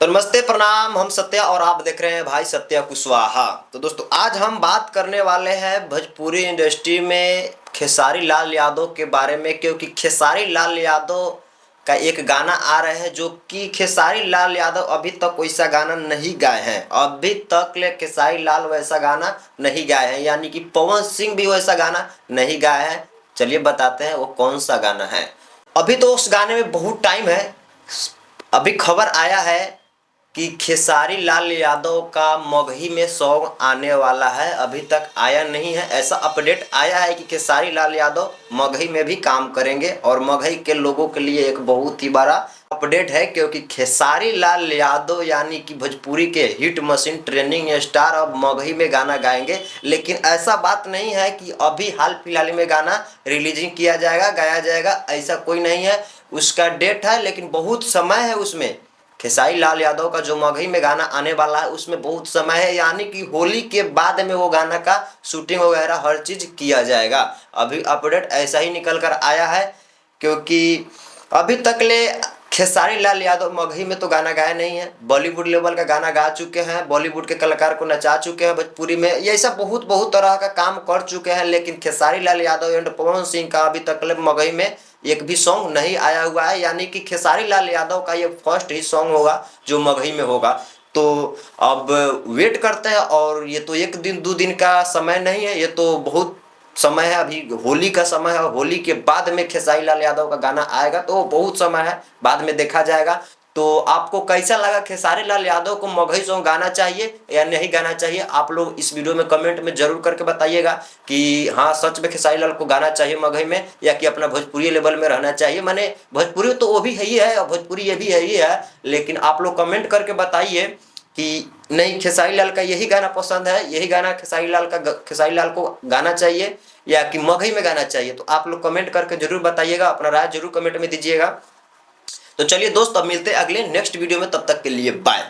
तो नमस्ते प्रणाम, हम सत्या और आप देख रहे हैं भाई सत्या कुशवाहा। तो दोस्तों आज हम बात करने वाले हैं भोजपुरी इंडस्ट्री में खेसारी लाल यादव के बारे में, क्योंकि खेसारी लाल यादव का एक गाना आ रहा है जो कि खेसारी लाल यादव अभी तक वैसा गाना नहीं गाए हैं। अभी तक ले खेसारी लाल वैसा गाना नहीं गाए हैं, यानी कि पवन सिंह भी वैसा गाना नहीं गाए हैं। चलिए बताते हैं वो कौन सा गाना है। अभी तो उस गाने में बहुत टाइम है। अभी खबर आया है कि खेसारी लाल यादव का मगही में सॉन्ग आने वाला है। अभी तक आया नहीं है, ऐसा अपडेट आया है कि खेसारी लाल यादव मगही में भी काम करेंगे और मगही के लोगों के लिए एक बहुत ही बड़ा अपडेट है, क्योंकि खेसारी लाल यादव यानी कि भोजपुरी के हिट मशीन ट्रेंडिंग स्टार अब मगही में गाना गाएंगे। लेकिन ऐसा बात नहीं है कि अभी हाल फिलहाल में गाना रिलीजिंग किया जाएगा, गाया जाएगा, ऐसा कोई नहीं है। उसका डेट है लेकिन बहुत समय है उसमें। खेसारी लाल यादव का जो मगही में गाना आने वाला है उसमें बहुत समय है, यानी कि होली के बाद में वो गाना का शूटिंग वगैरह हर चीज किया जाएगा। अभी अपडेट ऐसा ही निकल कर आया है, क्योंकि अभी तक ले खेसारी लाल यादव मगही में तो गाना गाया नहीं है। बॉलीवुड लेवल का गाना गा चुके हैं, बॉलीवुड के कलाकार को नचा चुके हैं भोजपुरी में, ये सब बहुत बहुत तरह का काम कर चुके हैं। लेकिन खेसारी लाल यादव एंड पवन सिंह का अभी तक ले मगही में एक भी सॉन्ग नहीं आया हुआ है, यानी कि खेसारी लाल यादव का ये फर्स्ट ही सॉन्ग होगा जो मगही में होगा। तो अब वेट करते हैं, और ये तो एक दिन दो दिन का समय नहीं है, ये तो बहुत समय है। अभी होली का समय है, होली के बाद में खेसारी लाल यादव का गाना आएगा, तो बहुत समय है, बाद में देखा जाएगा। तो आपको कैसा लगा, खेसारी लाल यादव को मगही सॉन्ग गाना चाहिए या नहीं गाना चाहिए? आप लोग इस वीडियो में कमेंट में जरूर करके बताइएगा कि हाँ सच में खेसारी लाल को गाना चाहिए मगही में, या कि अपना भोजपुरी लेवल में रहना चाहिए। माने भोजपुरी तो वो भी है ही है और भोजपुरी ये भी है ही है, लेकिन आप लोग कमेंट करके बताइए कि नहीं खेसारी लाल का यही गाना पसंद है, यही गाना खेसारी लाल को गाना चाहिए या कि मगही में गाना चाहिए। तो आप लोग कमेंट करके जरूर बताइएगा, अपना राय जरूर कमेंट में दीजिएगा। तो चलिए दोस्त, अब मिलते हैं अगले नेक्स्ट वीडियो में, तब तक के लिए बाय।